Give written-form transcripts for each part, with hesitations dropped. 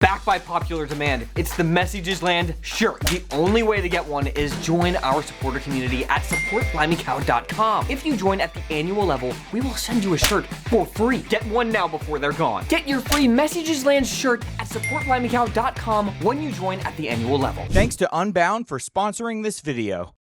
Back by popular demand, it's the Messygesland Shirt. The only way to get one is join our supporter community at supportblimeycow.com. If you join at the annual level, we will send you a shirt for free. Get one now before they're gone. Get your free Messygesland Shirt at supportblimeycow.com when you join at the annual level. Thanks to Unbound for sponsoring this video.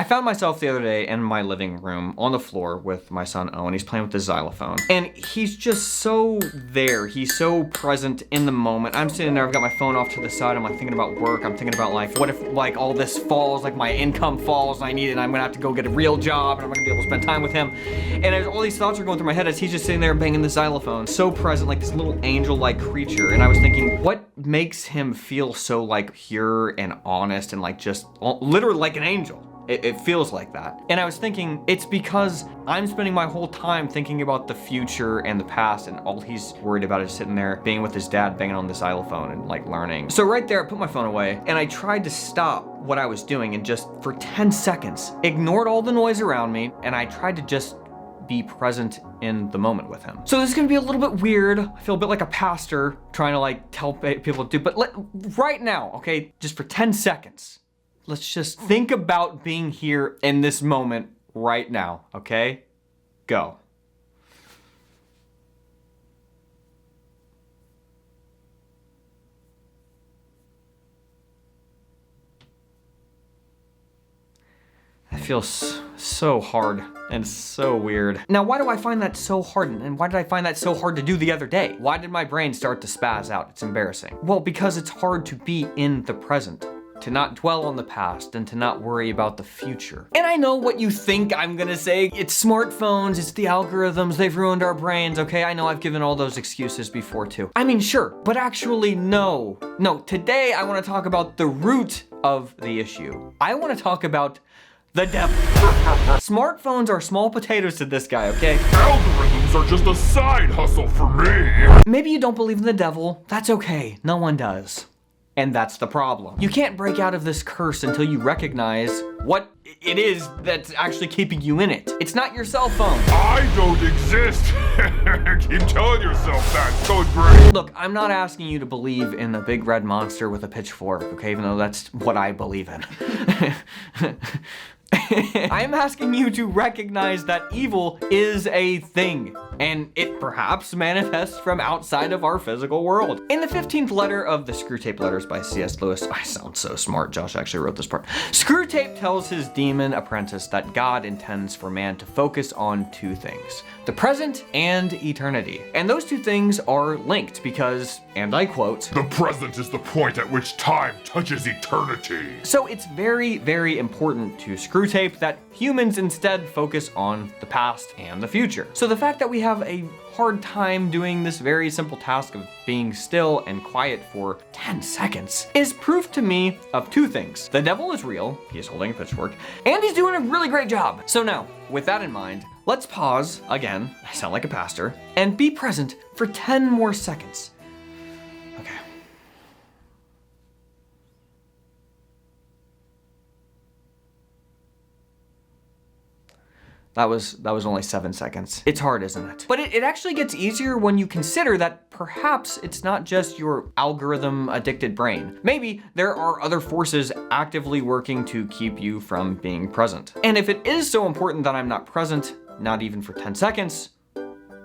I found myself the other day in my living room on the floor with my son Owen. He's playing with his xylophone. And he's just so there. He's so present in the moment. I'm sitting there, I've got my phone off to the side. I'm like thinking about work. I'm thinking about like, what if like all this falls, like my income falls and I need it and I'm gonna have to go get a real job and I'm not gonna be able to spend time with him. And there's all these thoughts are going through my head as he's just sitting there banging the xylophone. So present, like this little angel-like creature. And I was thinking, what makes him feel so like pure and honest and like just literally like an angel? It feels like that. And I was thinking, it's because I'm spending my whole time thinking about the future and the past, and all he's worried about is sitting there being with his dad, banging on the xylophone and like learning. So right there, I put my phone away and I tried to stop what I was doing and just for 10 seconds, ignored all the noise around me, and I tried to just be present in the moment with him. So this is gonna be a little bit weird. I feel a bit like a pastor trying to like tell people to do, but right now, okay, just for 10 seconds, let's just think about being here in this moment right now, okay? Go. That feels so hard and so weird. Now, why do I find that so hard? And why did I find that so hard to do the other day? Why did my brain start to spaz out? It's embarrassing. Well, because it's hard to be in the present, to not dwell on the past and to not worry about the future. And I know what you think I'm gonna say. It's smartphones, it's the algorithms, they've ruined our brains, okay? I know I've given all those excuses before too. I mean, sure, but actually no. No, today I wanna talk about the root of the issue. I wanna talk about the devil. Smartphones are small potatoes to this guy, okay? Algorithms are just a side hustle for me. Maybe you don't believe in the devil, that's okay, no one does. And that's the problem. You can't break out of this curse until you recognize what it is that's actually keeping you in it. It's not your cell phone. I don't exist. Keep telling yourself that, so great. Look, I'm not asking you to believe in the big red monster with a pitchfork, okay? Even though that's what I believe in. I'm asking you to recognize that evil is a thing, and it perhaps manifests from outside of our physical world. In the 15th letter of the Screwtape Letters by C.S. Lewis, I sound so smart, Josh actually wrote this part. Screwtape tells his demon apprentice that God intends for man to focus on two things, the present and eternity. And those two things are linked because, and I quote, "The present is the point at which time touches eternity." So it's very, very important to Screwtape that humans instead focus on the past and the future. So the fact that we have a hard time doing this very simple task of being still and quiet for 10 seconds is proof to me of two things. The devil is real, he is holding a pitchfork, and he's doing a really great job. So now, with that in mind, let's pause, again, I sound like a pastor, and be present for 10 more seconds. Okay. That was only 7 seconds. It's hard, isn't it? But it actually gets easier when you consider that perhaps it's not just your algorithm addicted brain. Maybe there are other forces actively working to keep you from being present. And if it is so important that I'm not present, not even for 10 seconds,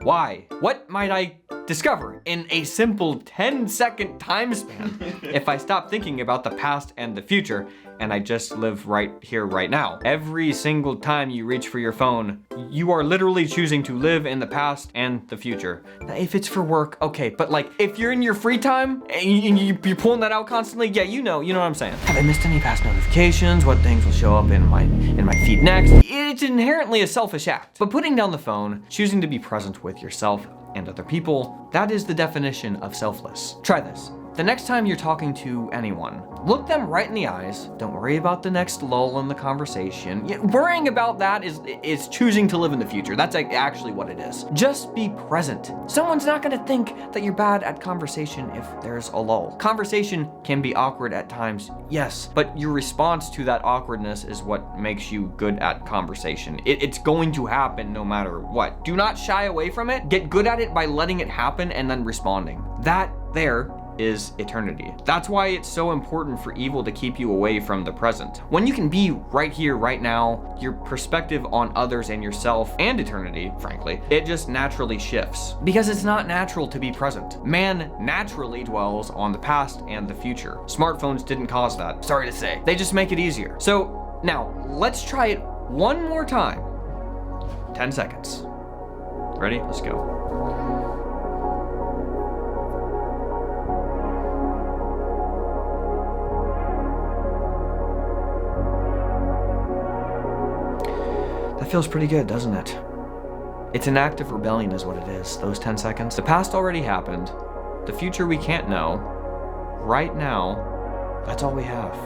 why? What might I discover in a simple 10-second time span if I stop thinking about the past and the future and I just live right here, right now? Every single time you reach for your phone, you are literally choosing to live in the past and the future. Now, if it's for work, okay, but like if you're in your free time and you're pulling that out constantly, yeah, you know what I'm saying. Have I missed any past notifications? What things will show up in my feed next? It's inherently a selfish act. But putting down the phone, choosing to be present with yourself and other people, that is the definition of selfless. Try this. The next time you're talking to anyone, look them right in the eyes. Don't worry about the next lull in the conversation. Worrying about that is choosing to live in the future. That's actually what it is. Just be present. Someone's not gonna think that you're bad at conversation if there's a lull. Conversation can be awkward at times, yes, but your response to that awkwardness is what makes you good at conversation. It's going to happen no matter what. Do not shy away from it. Get good at it by letting it happen and then responding. That there is eternity. That's why it's so important for evil to keep you away from the present. When you can be right here, right now, your perspective on others and yourself and eternity, frankly, it just naturally shifts. Because it's not natural to be present. Man naturally dwells on the past and the future. Smartphones didn't cause that, sorry to say. They just make it easier. So now, let's try it one more time. 10 seconds. Ready? Let's go. That feels pretty good, doesn't it? It's an act of rebellion is what it is, those 10 seconds. The past already happened. The future we can't know. Right now, that's all we have.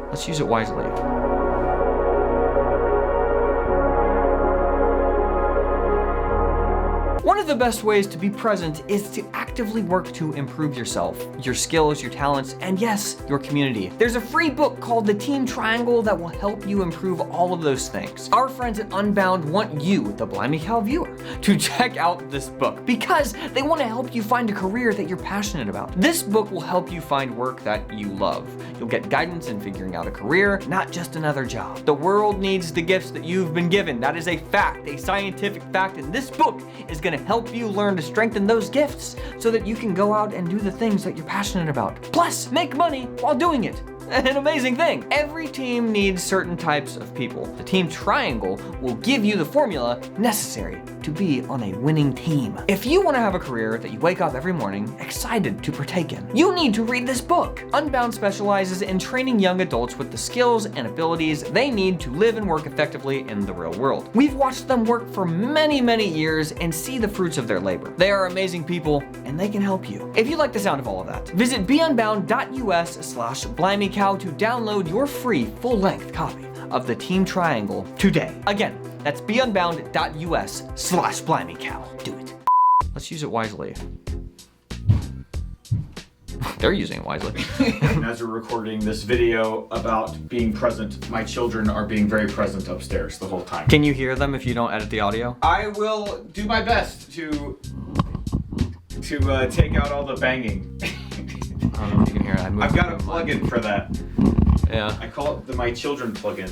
Let's use it wisely. One of the best ways to be present is to actively work to improve yourself, your skills, your talents, and yes, your community. There's a free book called The Team Triangle that will help you improve all of those things. Our friends at Unbound want you, the Blimey Cow viewer, to check out this book because they want to help you find a career that you're passionate about. This book will help you find work that you love. You'll get guidance in figuring out a career, not just another job. The world needs the gifts that you've been given. That is a fact, a scientific fact, and this book is going to help you learn to strengthen those gifts so that you can go out and do the things that you're passionate about. Plus, make money while doing it. An amazing thing. Every team needs certain types of people. The Team Triangle will give you the formula necessary to be on a winning team. If you want to have a career that you wake up every morning excited to partake in, you need to read this book. Unbound specializes in training young adults with the skills and abilities they need to live and work effectively in the real world. We've watched them work for many, many years and see the fruits of their labor. They are amazing people and they can help you. If you like the sound of all of that, visit beunbound.us/BlimeyCow to download your free full-length copy of the Team Triangle today. Again, that's beunbound.us/BlimeyCow. Do it. Let's use it wisely. They're using it wisely. And as we're recording this video about being present, my children are being very present upstairs the whole time. Can you hear them if you don't edit the audio? I will do my best to take out all the banging. I don't know if you can hear it. I've got a plug-in for that. Yeah. I call it the My Children plugin.